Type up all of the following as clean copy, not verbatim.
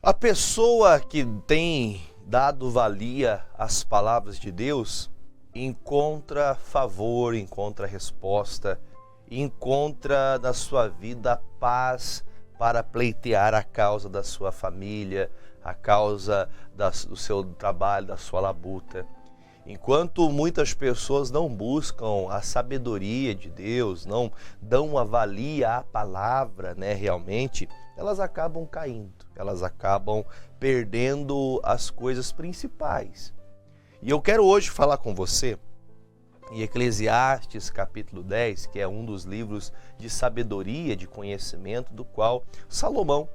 A pessoa que tem dado valia às palavras de Deus encontra favor, encontra resposta, encontra na sua vida paz para pleitear a causa da sua família, a causa do seu trabalho, da sua labuta. Enquanto muitas pessoas não buscam a sabedoria de Deus, não dão uma valia à palavra, realmente, elas acabam caindo, elas acabam perdendo as coisas principais. E eu quero hoje falar com você em Eclesiastes capítulo 10, que é um dos livros de sabedoria, de conhecimento, do qual Salomão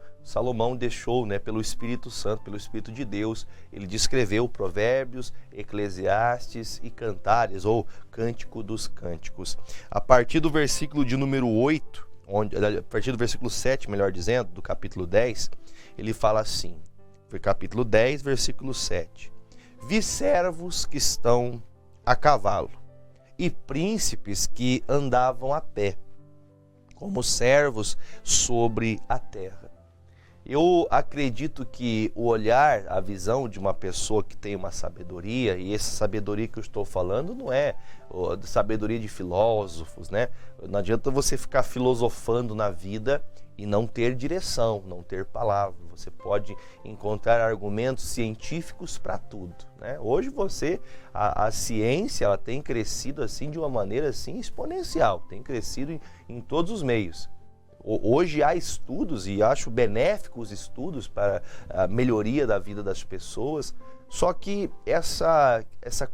deixou, pelo Espírito Santo, pelo Espírito de Deus, ele descreveu Provérbios, Eclesiastes e Cantares, ou Cântico dos Cânticos. A partir do versículo de número 8, a partir do versículo 7, melhor dizendo, do capítulo 10, ele fala assim, foi capítulo 10, versículo 7. Vi servos que estão a cavalo e príncipes que andavam a pé, como servos sobre a terra. Eu acredito que o olhar, a visão de uma pessoa que tem uma sabedoria, e essa sabedoria que eu estou falando não é sabedoria de filósofos, Não adianta você ficar filosofando na vida e não ter direção, não ter palavra. Você pode encontrar argumentos científicos para tudo, Hoje a ciência, ela tem crescido assim de uma maneira assim exponencial, tem crescido em todos os meios. Hoje há estudos, e acho benéficos estudos para a melhoria da vida das pessoas, só que essa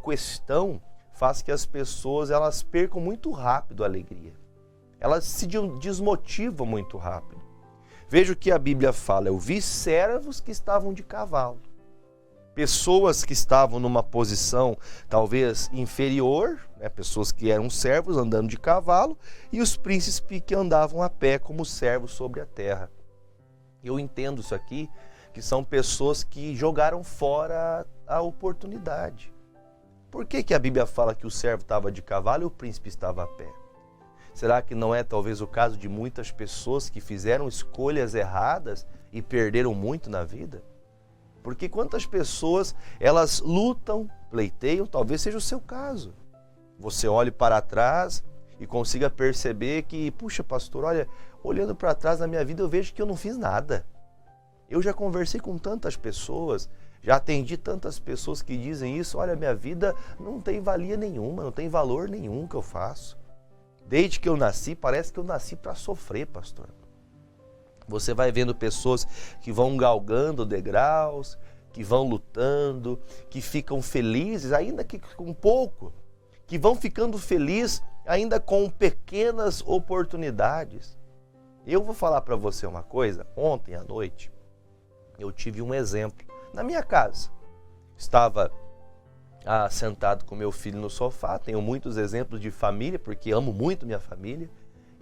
questão faz que as pessoas elas percam muito rápido a alegria. Elas se desmotivam muito rápido. Veja o que a Bíblia fala: eu vi servos que estavam de cavalo. Pessoas que estavam numa posição talvez inferior, pessoas que eram servos andando de cavalo, e os príncipes que andavam a pé como servos sobre a terra. Eu entendo isso aqui, que são pessoas que jogaram fora a oportunidade. Por que a Bíblia fala que o servo estava de cavalo e o príncipe estava a pé? Será que não é talvez o caso de muitas pessoas que fizeram escolhas erradas e perderam muito na vida? Porque quantas pessoas, elas lutam, pleiteiam, talvez seja o seu caso. Você olhe para trás e consiga perceber que, puxa pastor, olhando para trás na minha vida eu vejo que eu não fiz nada. Eu já conversei com tantas pessoas, já atendi tantas pessoas que dizem isso, minha vida não tem valia nenhuma, não tem valor nenhum que eu faço. Desde que eu nasci, parece que eu nasci para sofrer, pastor. Você vai vendo pessoas que vão galgando degraus, que vão lutando, que ficam felizes, ainda que com pouco, que vão ficando felizes ainda com pequenas oportunidades. Eu vou falar para você uma coisa. Ontem à noite, eu tive um exemplo na minha casa. Estava sentado com meu filho no sofá, tenho muitos exemplos de família, porque amo muito minha família,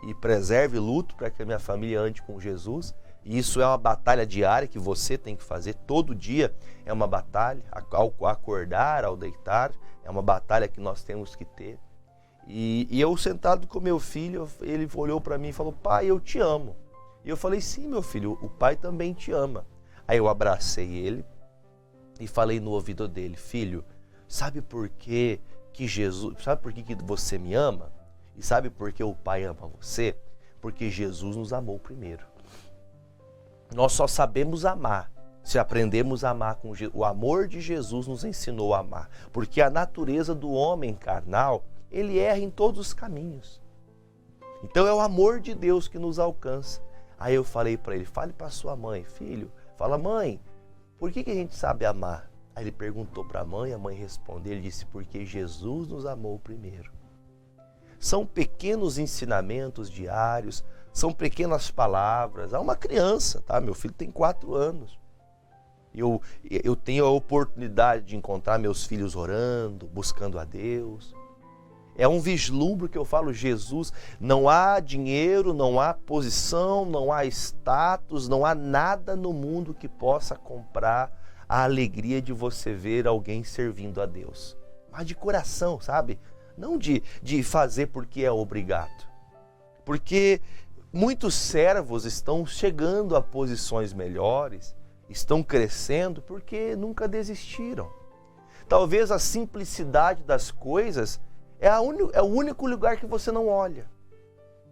e preservo e luto para que a minha família ande com Jesus. E isso é uma batalha diária que você tem que fazer todo dia. É uma batalha, ao acordar, ao deitar, é uma batalha que nós temos que ter. E eu sentado com meu filho, ele olhou para mim e falou: pai, eu te amo. E eu falei: sim, meu filho, o pai também te ama. Aí eu abracei ele e falei no ouvido dele: filho, sabe por que você me ama? E sabe por que o Pai ama você? Porque Jesus nos amou primeiro. Nós só sabemos amar se aprendemos a amar com Jesus. O amor de Jesus nos ensinou a amar. Porque a natureza do homem carnal, ele erra em todos os caminhos. Então é o amor de Deus que nos alcança. Aí eu falei para ele: fale para sua mãe, filho. Fala: mãe, por que a gente sabe amar? Aí ele perguntou para a mãe respondeu, ele disse: porque Jesus nos amou primeiro. São pequenos ensinamentos diários, são pequenas palavras. Há uma criança, meu filho tem 4 anos. Eu tenho a oportunidade de encontrar meus filhos orando, buscando a Deus. É um vislumbre que eu falo: Jesus, não há dinheiro, não há posição, não há status, não há nada no mundo que possa comprar a alegria de você ver alguém servindo a Deus. Mas de coração, sabe? Não de fazer porque é obrigado. Porque muitos servos estão chegando a posições melhores estão crescendo porque nunca desistiram. Talvez a simplicidade das coisas é o único lugar que você não olha.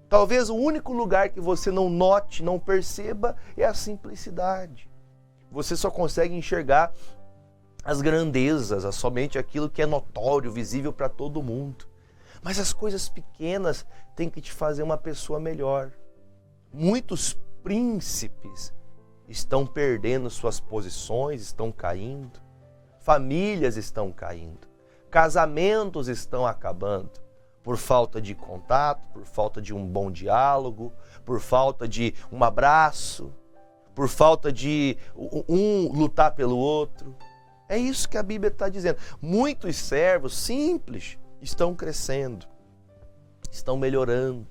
Talvez o único lugar que você não note, não perceba, é a simplicidade. Você só consegue enxergar as grandezas, somente aquilo que é notório, visível para todo mundo. Mas as coisas pequenas têm que te fazer uma pessoa melhor. Muitos príncipes estão perdendo suas posições, estão caindo. Famílias estão caindo. Casamentos estão acabando por falta de contato, por falta de um bom diálogo, por falta de um abraço, por falta de um lutar pelo outro. É isso que a Bíblia está dizendo. Muitos servos simples estão crescendo, estão melhorando,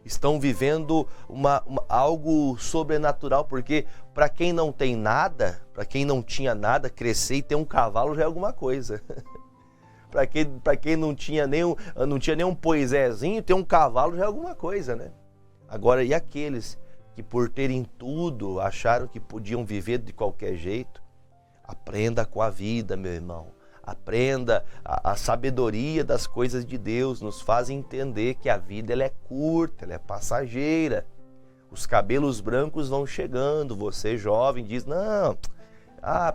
estão vivendo algo sobrenatural, porque para quem não tem nada, para quem não tinha nada, crescer e ter um cavalo já é alguma coisa. Para quem não tinha nenhum poisézinho, ter um cavalo já é alguma coisa, né? Agora, e aqueles que por terem tudo acharam que podiam viver de qualquer jeito? Aprenda com a vida, meu irmão. Aprenda, a sabedoria das coisas de Deus nos faz entender que a vida ela é curta, ela é passageira. Os cabelos brancos vão chegando, você jovem diz, não,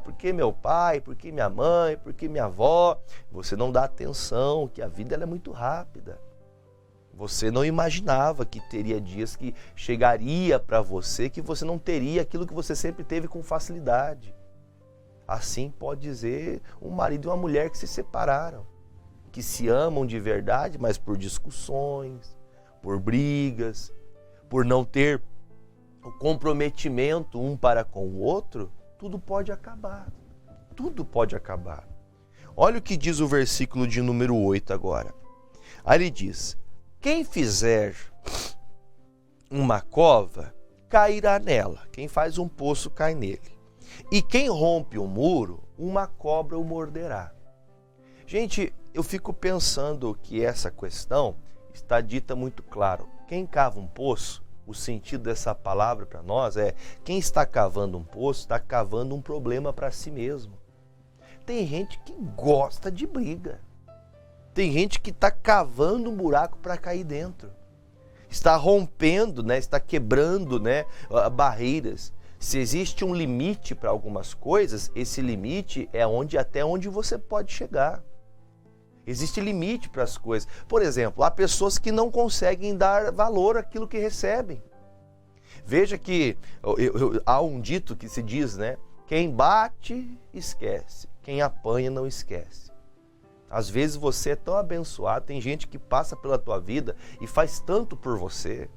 porque meu pai, porque minha mãe, porque minha avó. Você não dá atenção, que a vida ela é muito rápida. Você não imaginava que teria dias que chegaria para você que você não teria aquilo que você sempre teve com facilidade. Assim pode dizer um marido e uma mulher que se separaram, que se amam de verdade, mas por discussões, por brigas, por não ter o comprometimento um para com o outro, tudo pode acabar. Tudo pode acabar. Olha o que diz o versículo de número 8 agora. Aí ele diz, quem fizer uma cova, cairá nela. Quem faz um poço, cai nele. E quem rompe um muro, uma cobra o morderá. Gente, eu fico pensando que essa questão está dita muito claro. Quem cava um poço, o sentido dessa palavra para nós é, quem está cavando um poço, está cavando um problema para si mesmo. Tem gente que gosta de briga. Tem gente que está cavando um buraco para cair dentro. Está rompendo, né? Está quebrando, né? Barreiras. Se existe um limite para algumas coisas, esse limite é até onde você pode chegar. Existe limite para as coisas. Por exemplo, há pessoas que não conseguem dar valor àquilo que recebem. Veja que há um dito que se diz, né? Quem bate, esquece. Quem apanha, não esquece. Às vezes você é tão abençoado, tem gente que passa pela tua vida e faz tanto por você.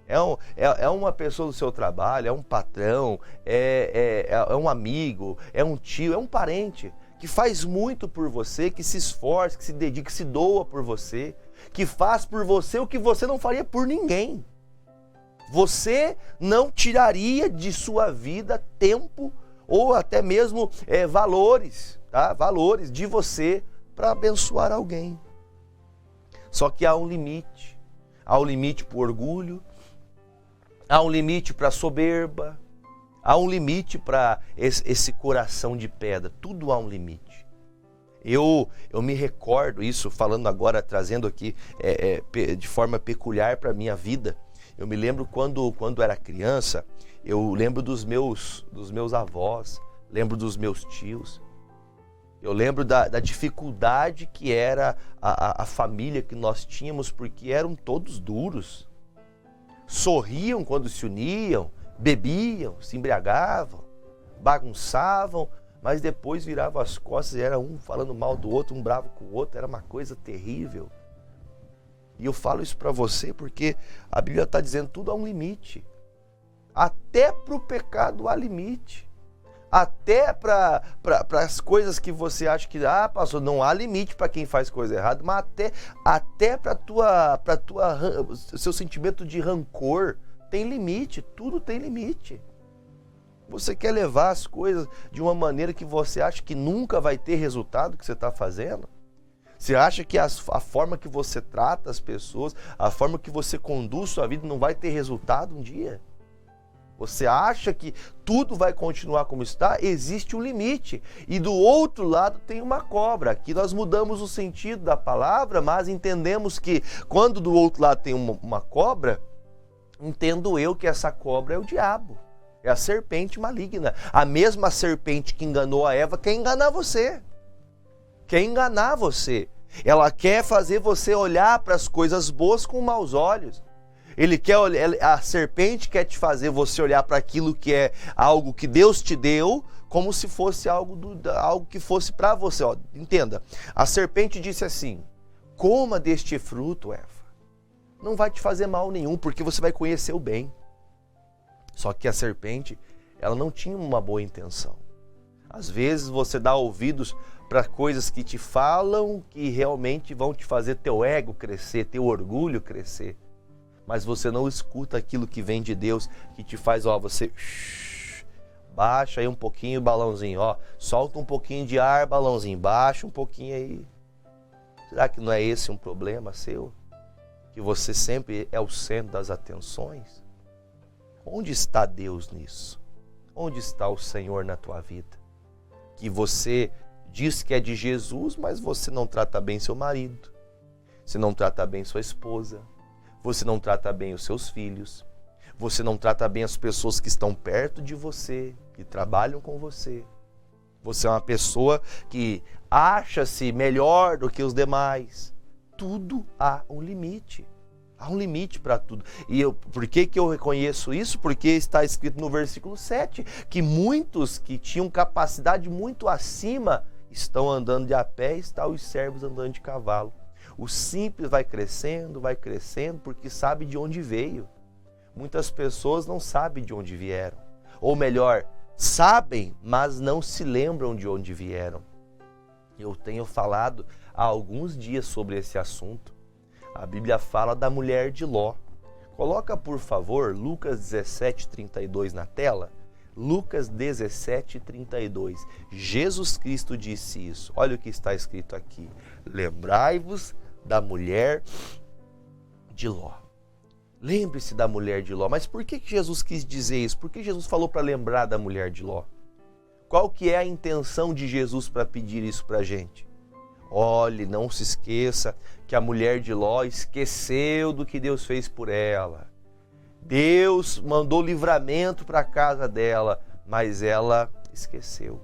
É uma pessoa do seu trabalho, é um patrão, é um amigo, é um tio, é um parente que faz muito por você, que se esforça, que se dedica, que se doa por você, que faz por você o que você não faria por ninguém. Você não tiraria de sua vida tempo ou até mesmo valores, tá? Valores de você para abençoar alguém. Só que há um limite. Há um limite para o orgulho, há um limite para a soberba, há um limite para esse coração de pedra. Tudo há um limite. Eu me recordo isso, falando agora, trazendo aqui de forma peculiar para a minha vida. Eu me lembro quando era criança, eu lembro dos meus avós, lembro dos meus tios. Eu lembro da dificuldade que era a família que nós tínhamos, porque eram todos duros. Sorriam quando se uniam, bebiam, se embriagavam, bagunçavam, mas depois viravam as costas e era um falando mal do outro, um bravo com o outro, era uma coisa terrível. E eu falo isso para você porque a Bíblia está dizendo tudo há um limite. Até para o pecado há limite. Até para as coisas que você acha que, pastor, não há limite para quem faz coisa errada, mas até para seu sentimento de rancor tem limite, tudo tem limite. Você quer levar as coisas de uma maneira que você acha que nunca vai ter resultado que você está fazendo? Você acha que a forma que você trata as pessoas, a forma que você conduz sua vida não vai ter resultado um dia? Você acha que tudo vai continuar como está? Existe um limite. E do outro lado tem uma cobra. Aqui nós mudamos o sentido da palavra, mas entendemos que quando do outro lado tem uma cobra, entendo eu que essa cobra é o diabo. É a serpente maligna. A mesma serpente que enganou a Eva quer enganar você. Quer enganar você. Ela quer fazer você olhar para as coisas boas com maus olhos. A serpente quer te fazer você olhar para aquilo que é algo que Deus te deu, como se fosse algo que fosse para você. Ó, entenda, a serpente disse assim: coma deste fruto, Eva. Não vai te fazer mal nenhum, porque você vai conhecer o bem. Só que a serpente, ela não tinha uma boa intenção. Às vezes você dá ouvidos para coisas que te falam que realmente vão te fazer teu ego crescer, teu orgulho crescer. Mas você não escuta aquilo que vem de Deus, que te faz, você baixa aí um pouquinho o balãozinho, solta um pouquinho de ar, balãozinho, baixa um pouquinho aí. Será que não é esse um problema seu? Que você sempre é o centro das atenções? Onde está Deus nisso? Onde está o Senhor na tua vida? Que você diz que é de Jesus, mas você não trata bem seu marido, você não trata bem sua esposa, você não trata bem os seus filhos, você não trata bem as pessoas que estão perto de você, que trabalham com você. Você é uma pessoa que acha-se melhor do que os demais. Tudo há um limite. Há um limite para tudo. E por que eu reconheço isso? Porque está escrito no versículo 7, que muitos que tinham capacidade muito acima estão andando de a pé e estão os servos andando de cavalo. O simples vai crescendo, porque sabe de onde veio. Muitas pessoas não sabem de onde vieram. Ou melhor, sabem, mas não se lembram de onde vieram. Eu tenho falado há alguns dias sobre esse assunto. A Bíblia fala da mulher de Ló. Coloca, por favor, Lucas 17:32 na tela. Lucas 17:32. Jesus Cristo disse isso. Olha o que está escrito aqui. Lembrai-vos da mulher de Ló. Lembre-se da mulher de Ló. Mas por que Jesus quis dizer isso? Por que Jesus falou para lembrar da mulher de Ló? Qual que é a intenção de Jesus para pedir isso para a gente? Olhe, não se esqueça que a mulher de Ló esqueceu do que Deus fez por ela. Deus mandou livramento para a casa dela, mas ela esqueceu.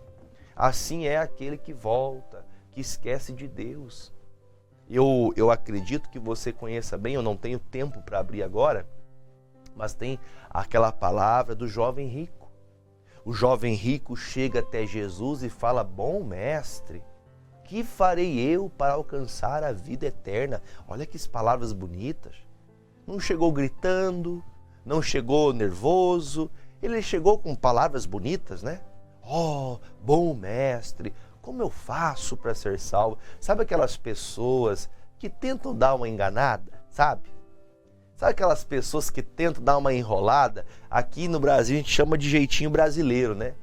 Assim é aquele que volta, que esquece de Deus. Eu acredito que você conheça bem, eu não tenho tempo para abrir agora, mas tem aquela palavra do jovem rico. O jovem rico chega até Jesus e fala: bom mestre, que farei eu para alcançar a vida eterna? Olha que palavras bonitas. Não chegou gritando, não chegou nervoso, ele chegou com palavras bonitas, né? Bom mestre, como eu faço para ser salvo? Sabe aquelas pessoas que tentam dar uma enganada, sabe? Sabe aquelas pessoas que tentam dar uma enrolada? Aqui no Brasil a gente chama de jeitinho brasileiro, né?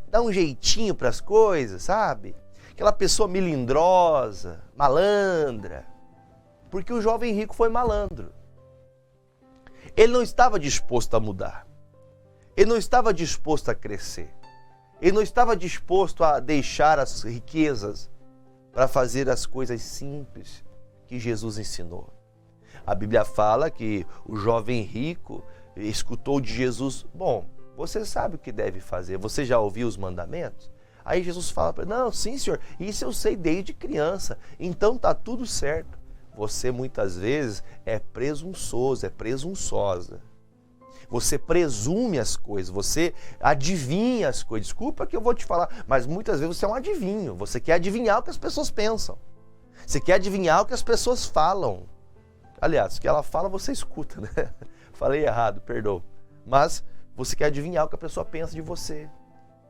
Dá um jeitinho para as coisas, sabe? Aquela pessoa melindrosa, malandra. Porque o jovem rico foi malandro. Ele não estava disposto a mudar. Ele não estava disposto a crescer. Ele não estava disposto a deixar as riquezas para fazer as coisas simples que Jesus ensinou. A Bíblia fala que o jovem rico escutou de Jesus: bom, você sabe o que deve fazer, você já ouviu os mandamentos? Aí Jesus fala para ele: não, sim senhor, isso eu sei desde criança, então está tudo certo. Você muitas vezes é presunçoso, é presunçosa. Você presume as coisas, você adivinha as coisas. Desculpa que eu vou te falar, mas muitas vezes você é um adivinho. Você quer adivinhar o que as pessoas pensam. Você quer adivinhar o que as pessoas falam. Aliás, o que ela fala você escuta, né? Falei errado, perdoa. Mas você quer adivinhar o que a pessoa pensa de você.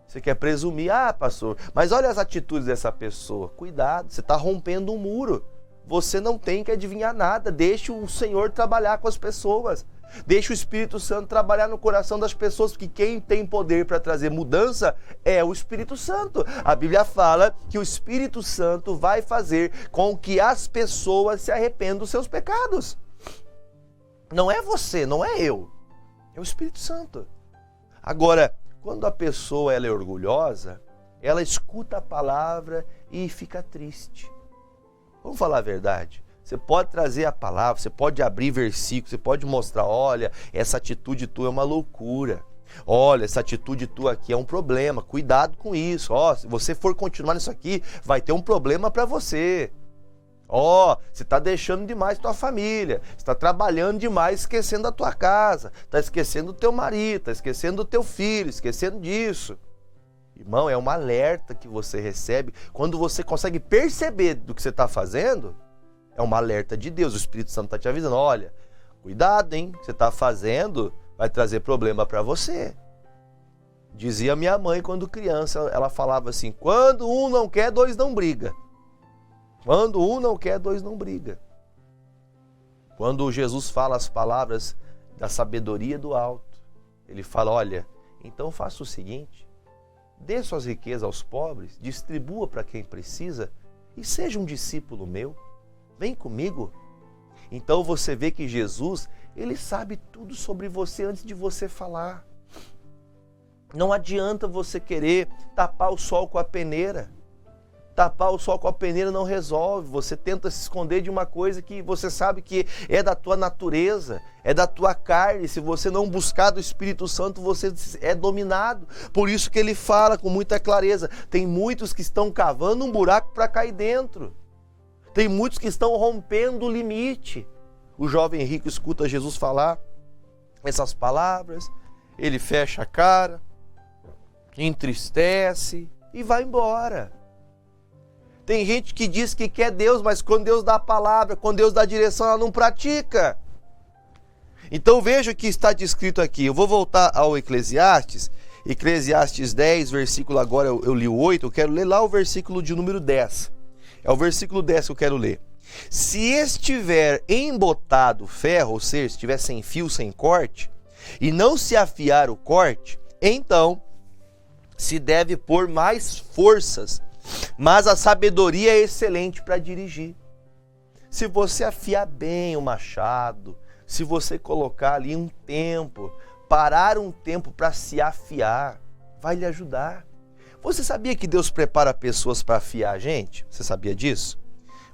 Você quer presumir: pastor, mas olha as atitudes dessa pessoa. Cuidado, você está rompendo um muro. Você não tem que adivinhar nada. Deixe o Senhor trabalhar com as pessoas. Deixe o Espírito Santo trabalhar no coração das pessoas, porque quem tem poder para trazer mudança é o Espírito Santo. A Bíblia fala que o Espírito Santo vai fazer com que as pessoas se arrependam dos seus pecados. Não é você, não é eu. É o Espírito Santo. Agora, quando a pessoa ela é orgulhosa, ela escuta a palavra e fica triste. Vamos falar a verdade. Você pode trazer a palavra, você pode abrir versículos, você pode mostrar, olha, essa atitude tua é uma loucura. Olha, essa atitude tua aqui é um problema, cuidado com isso. Ó, se você for continuar nisso aqui, vai ter um problema para você. Ó, você está deixando demais tua família, você está trabalhando demais, esquecendo a tua casa, está esquecendo o teu marido, está esquecendo o teu filho, esquecendo disso. Irmão, é um alerta que você recebe quando você consegue perceber do que você está fazendo. É um alerta de Deus, o Espírito Santo está te avisando, olha, cuidado, hein, o que você está fazendo vai trazer problema para você. Dizia minha mãe quando criança, ela falava assim, quando um não quer, dois não briga. Quando um não quer, dois não briga. Quando Jesus fala as palavras da sabedoria do alto, ele fala, olha, então faça o seguinte, dê suas riquezas aos pobres, distribua para quem precisa e seja um discípulo meu. Vem comigo. Então você vê que Jesus, ele sabe tudo sobre você antes de você falar. Não adianta você querer tapar o sol com a peneira. Tapar o sol com a peneira não resolve. Você tenta se esconder de uma coisa que você sabe que é da tua natureza, é da tua carne. Se você não buscar do Espírito Santo, você é dominado. Por isso que ele fala com muita clareza. Tem muitos que estão cavando um buraco para cair dentro. Tem muitos que estão rompendo o limite. O jovem rico escuta Jesus falar essas palavras, ele fecha a cara, entristece e vai embora. Tem gente que diz que quer Deus, mas quando Deus dá a palavra, quando Deus dá a direção, ela não pratica. Então veja o que está descrito aqui. Eu vou voltar ao Eclesiastes. Eclesiastes 10, versículo agora, eu li o 8, eu quero ler lá o versículo de número 10. É o versículo 10 que eu quero ler. Se estiver embotado o ferro, ou seja, se estiver sem fio, sem corte, e não se afiar o corte, então se deve pôr mais forças, mas a sabedoria é excelente para dirigir. Se você afiar bem o machado, se você colocar ali um tempo, parar um tempo para se afiar, vai lhe ajudar. Você sabia que Deus prepara pessoas para afiar a gente? Você sabia disso?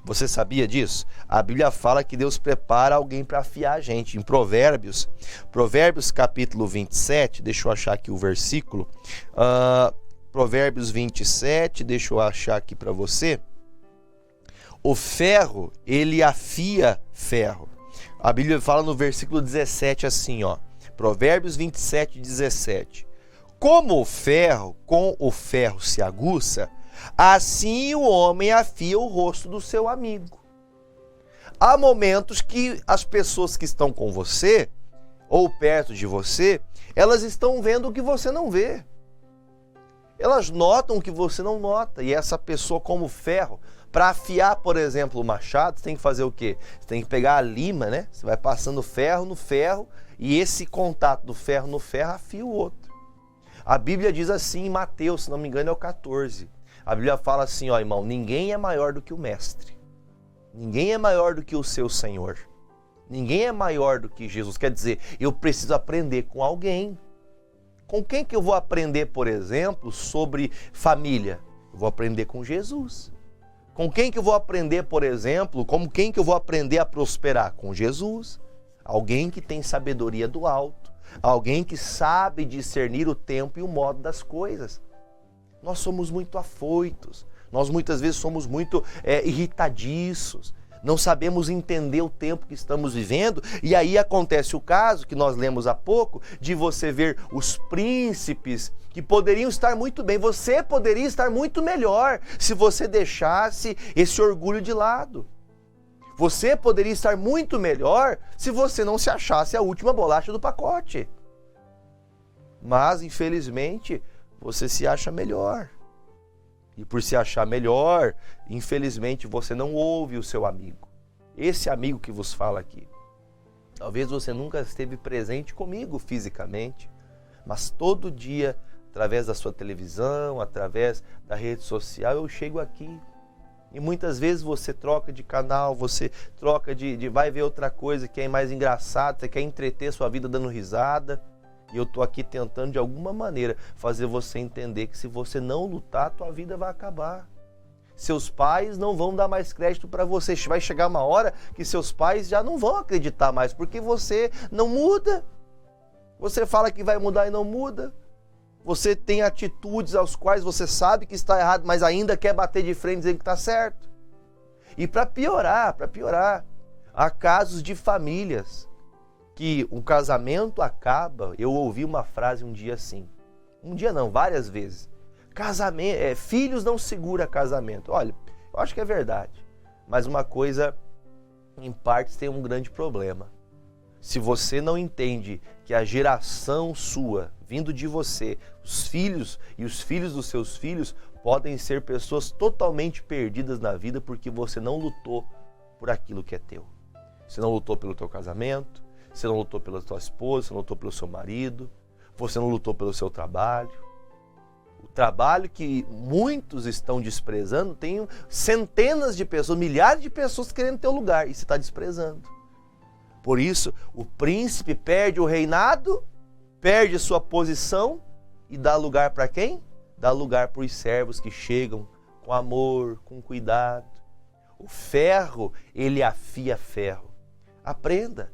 Você sabia disso? A Bíblia fala que Deus prepara alguém para afiar a gente. Em Provérbios capítulo 27, deixa eu achar aqui o versículo. Provérbios 27, deixa eu achar aqui para você. O ferro, ele afia ferro. A Bíblia fala no versículo 17 assim, ó. Provérbios 27, 17. Como o ferro, com o ferro se aguça, assim o homem afia o rosto do seu amigo. Há momentos que as pessoas que estão com você, ou perto de você, elas estão vendo o que você não vê. Elas notam o que você não nota. E essa pessoa, como ferro, para afiar, por exemplo, o machado, você tem que fazer o quê? Você tem que pegar a lima, né? Você vai passando ferro no ferro, e esse contato do ferro no ferro afia o outro. A Bíblia diz assim em Mateus, se não me engano é o 14. A Bíblia fala assim, ó irmão, ninguém é maior do que o mestre. Ninguém é maior do que o seu Senhor. Ninguém é maior do que Jesus. Quer dizer, eu preciso aprender com alguém. Com quem que eu vou aprender, por exemplo, sobre família? Eu vou aprender com Jesus. Com quem que eu vou aprender, por exemplo, como quem que eu vou aprender a prosperar? Com Jesus. Alguém que tem sabedoria do alto. Alguém que sabe discernir o tempo e o modo das coisas. Nós somos muito afoitos, nós muitas vezes somos muito irritadiços, não sabemos entender o tempo que estamos vivendo, e aí acontece o caso que nós lemos há pouco, de você ver os príncipes que poderiam estar muito bem, você poderia estar muito melhor se você deixasse esse orgulho de lado. Você poderia estar muito melhor se você não se achasse a última bolacha do pacote. Mas, infelizmente, você se acha melhor. E por se achar melhor, infelizmente, você não ouve o seu amigo. Esse amigo que vos fala aqui. Talvez você nunca esteve presente comigo fisicamente, mas todo dia, através da sua televisão, através da rede social, eu chego aqui. E muitas vezes você troca de canal, você troca vai ver outra coisa que é mais engraçada, você quer entreter sua vida dando risada. E eu estou aqui tentando, de alguma maneira, fazer você entender que se você não lutar, a tua vida vai acabar. Seus pais não vão dar mais crédito para você. Vai chegar uma hora que seus pais já não vão acreditar mais, porque você não muda. Você fala que vai mudar e não muda. Você tem atitudes aos quais você sabe que está errado, mas ainda quer bater de frente e dizer que está certo. E para piorar, há casos de famílias que o casamento acaba. Eu ouvi uma frase um dia assim. Um dia não, várias vezes. Filhos não segura casamento. Olha, eu acho que é verdade. Mas uma coisa, em partes, tem um grande problema. Se você não entende que a geração sua, vindo de você, os filhos e os filhos dos seus filhos, podem ser pessoas totalmente perdidas na vida porque você não lutou por aquilo que é teu. Você não lutou pelo teu casamento, você não lutou pela tua esposa, você não lutou pelo seu marido, você não lutou pelo seu trabalho. O trabalho que muitos estão desprezando, tem centenas de pessoas, milhares de pessoas querendo ter o lugar e você está desprezando. Por isso, o príncipe perde o reinado, perde sua posição e dá lugar para quem? Dá lugar para os servos que chegam com amor, com cuidado. O ferro, ele afia ferro. Aprenda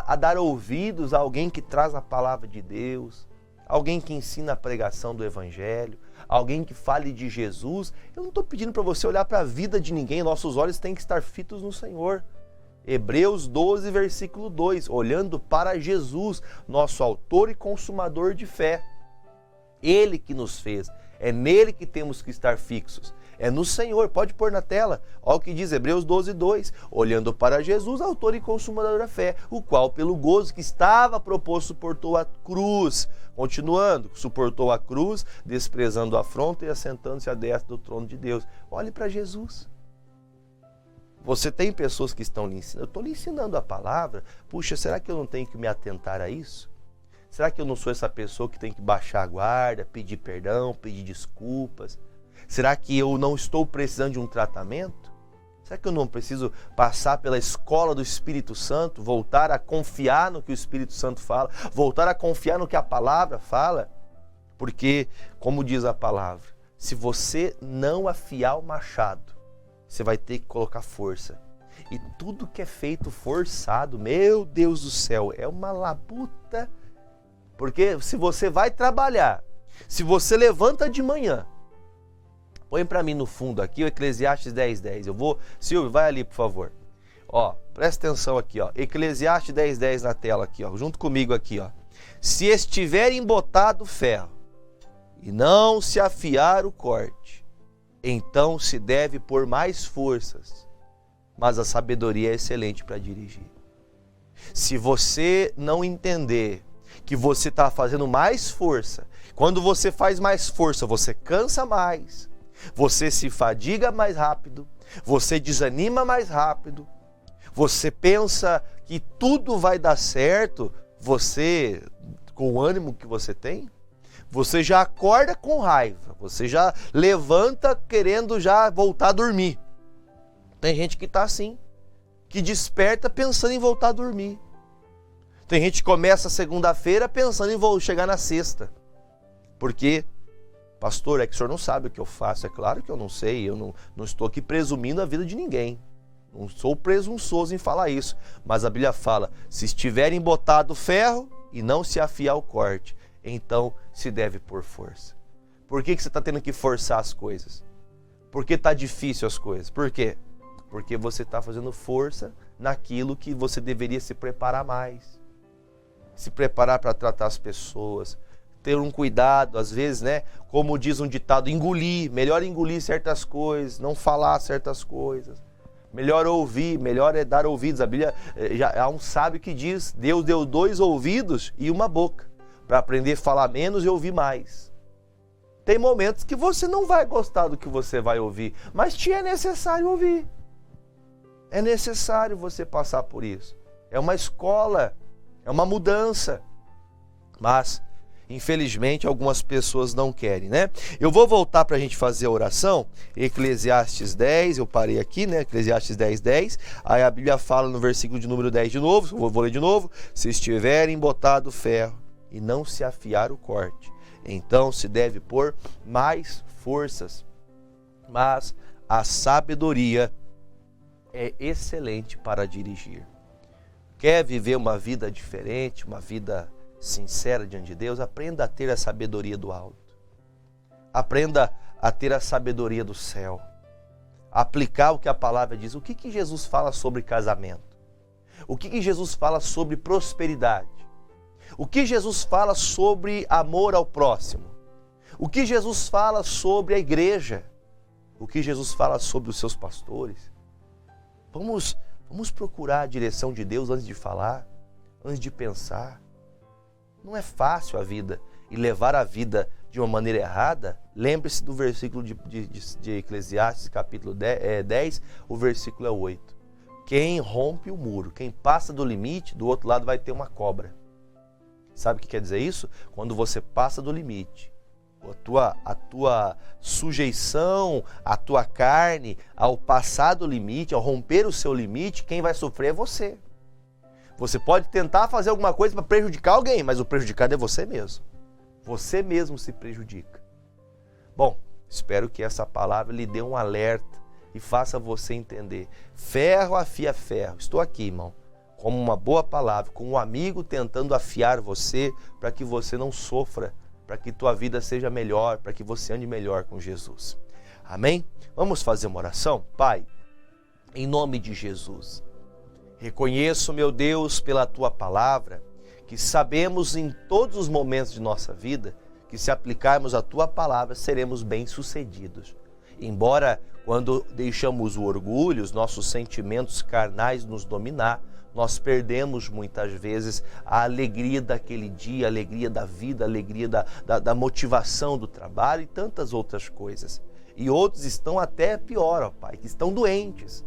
a dar ouvidos a alguém que traz a palavra de Deus, alguém que ensina a pregação do Evangelho, alguém que fale de Jesus. Eu não estou pedindo para você olhar para a vida de ninguém, nossos olhos têm que estar fitos no Senhor. Hebreus 12, versículo 2, olhando para Jesus, nosso autor e consumador de fé. Ele que nos fez, é nele que temos que estar fixos, é no Senhor. Pode pôr na tela, olha o que diz Hebreus 12, 2, olhando para Jesus, autor e consumador da fé, o qual pelo gozo que estava proposto suportou a cruz, continuando, suportou a cruz, desprezando a afronta e assentando-se à destra do trono de Deus. Olhe para Jesus. Você tem pessoas que estão lhe ensinando, eu estou lhe ensinando a palavra, puxa, será que eu não tenho que me atentar a isso? Será que eu não sou essa pessoa que tem que baixar a guarda, pedir perdão, pedir desculpas? Será que eu não estou precisando de um tratamento? Será que eu não preciso passar pela escola do Espírito Santo, voltar a confiar no que o Espírito Santo fala, voltar a confiar no que a palavra fala? Porque, como diz a palavra, se você não afiar o machado, você vai ter que colocar força. E tudo que é feito forçado, meu Deus do céu, é uma labuta. Porque se você vai trabalhar, se você levanta de manhã, põe para mim no fundo aqui o Eclesiastes 10:10. Silvio, vai ali, por favor. Ó, presta atenção aqui, ó. Eclesiastes 10:10 na tela aqui, ó, junto comigo aqui, ó. Se estiver embotado o ferro e não se afiar o corte, então se deve pôr mais forças, mas a sabedoria é excelente para dirigir. Se você não entender que você está fazendo mais força, quando você faz mais força, você cansa mais, você se fadiga mais rápido, você desanima mais rápido, você pensa que tudo vai dar certo, você, com o ânimo que você tem, você já acorda com raiva, você já levanta querendo já voltar a dormir. Tem gente que está assim, que desperta pensando em voltar a dormir. Tem gente que começa a segunda-feira pensando em chegar na sexta. Porque, pastor, é que o senhor não sabe o que eu faço. É claro que eu não sei, eu não estou aqui presumindo a vida de ninguém. Não sou presunçoso em falar isso. Mas a Bíblia fala, se estiver embotado o ferro e não se afiar o corte, então se deve pôr força. Por que você está tendo que forçar as coisas? Por que está difícil as coisas? Por quê? Porque você está fazendo força naquilo que você deveria se preparar mais. Se preparar para tratar as pessoas, ter um cuidado, às vezes, né? Como diz um ditado, melhor engolir certas coisas, não falar certas coisas. Melhor ouvir, melhor é dar ouvidos. A Bíblia, há um sábio que diz, Deus deu 2 ouvidos e uma boca, para aprender a falar menos e ouvir mais. Tem momentos que você não vai gostar do que você vai ouvir, mas te é necessário ouvir. É necessário você passar por isso. É uma escola, é uma mudança. Mas, infelizmente, algumas pessoas não querem, né? Eu vou voltar para a gente fazer a oração. Eclesiastes 10, eu parei aqui, né? Eclesiastes 10:10. Aí a Bíblia fala no versículo de número 10 de novo, vou ler de novo. Se estiver embotado o ferro e não se afiar o corte. Então se deve pôr mais forças. Mas a sabedoria é excelente para dirigir. Quer viver uma vida diferente, uma vida sincera diante de Deus? Aprenda a ter a sabedoria do alto. Aprenda a ter a sabedoria do céu. Aplicar o que a palavra diz. O que Jesus fala sobre casamento? O que Jesus fala sobre prosperidade? O que Jesus fala sobre amor ao próximo? O que Jesus fala sobre a igreja? O que Jesus fala sobre os seus pastores? Vamos procurar a direção de Deus antes de falar, antes de pensar. Não é fácil a vida, e levar a vida de uma maneira errada. Lembre-se do versículo de Eclesiastes, capítulo 10, o versículo é 8. Quem rompe o muro, quem passa do limite, do outro lado vai ter uma cobra. Sabe o que quer dizer isso? Quando você passa do limite, a tua sujeição, a tua carne, ao passar do limite, ao romper o seu limite, quem vai sofrer é você. Você pode tentar fazer alguma coisa para prejudicar alguém, mas o prejudicado é você mesmo. Você mesmo se prejudica. Bom, espero que essa palavra lhe dê um alerta e faça você entender. Ferro afia ferro. Estou aqui, irmão, como uma boa palavra, com um amigo tentando afiar você para que você não sofra, para que tua vida seja melhor, para que você ande melhor com Jesus. Amém? Vamos fazer uma oração? Pai, em nome de Jesus, reconheço, meu Deus, pela tua palavra, que sabemos em todos os momentos de nossa vida que se aplicarmos a tua palavra seremos bem-sucedidos. Embora quando deixamos o orgulho, os nossos sentimentos carnais nos dominar, nós perdemos muitas vezes a alegria daquele dia, a alegria da vida, a alegria da motivação do trabalho e tantas outras coisas. E outros estão até pior, ó Pai, que estão doentes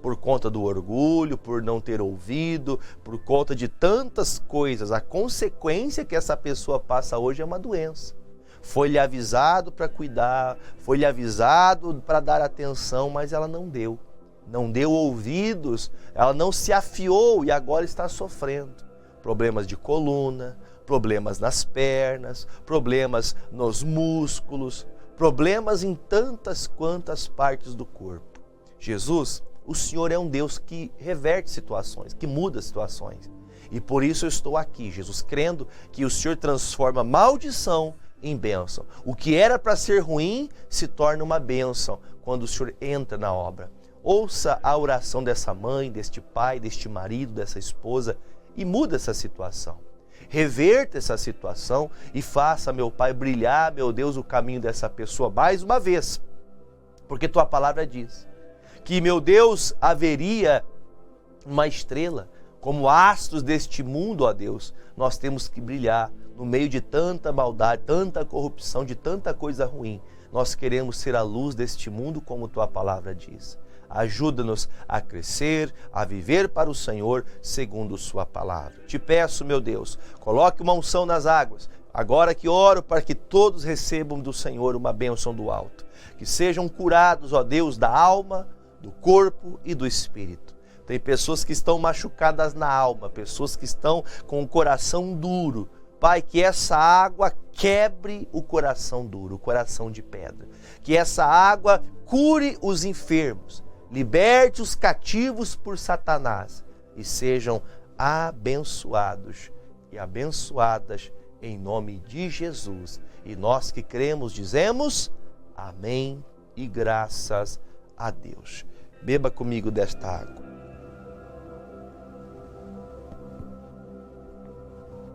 por conta do orgulho, por não ter ouvido, por conta de tantas coisas. A consequência que essa pessoa passa hoje é uma doença. Foi-lhe avisado para cuidar, foi-lhe avisado para dar atenção, mas ela não deu. Não deu ouvidos, ela não se afiou e agora está sofrendo. Problemas de coluna, problemas nas pernas, problemas nos músculos, problemas em tantas quantas partes do corpo. Jesus, o Senhor é um Deus que reverte situações, que muda situações. E por isso eu estou aqui, Jesus, crendo que o Senhor transforma maldição em bênção. O que era para ser ruim se torna uma bênção quando o Senhor entra na obra. Ouça a oração dessa mãe, deste pai, deste marido, dessa esposa e muda essa situação. Reverta essa situação e faça, meu Pai, brilhar, meu Deus, o caminho dessa pessoa mais uma vez. Porque tua palavra diz que, meu Deus, haveria uma estrela, como astros deste mundo, ó Deus, nós temos que brilhar no meio de tanta maldade, tanta corrupção, de tanta coisa ruim. Nós queremos ser a luz deste mundo, como tua palavra diz. Ajuda-nos a crescer, a viver para o Senhor, segundo sua palavra. Te peço, meu Deus, coloque uma unção nas águas, agora que oro para que todos recebam do Senhor uma bênção do alto. Que sejam curados, ó Deus, da alma, do corpo e do espírito. Tem pessoas que estão machucadas na alma, pessoas que estão com o coração duro. Pai, que essa água quebre o coração duro, o coração de pedra. Que essa água cure os enfermos, liberte os cativos por Satanás e sejam abençoados e abençoadas em nome de Jesus. E nós que cremos dizemos amém e graças a Deus. Beba comigo desta água.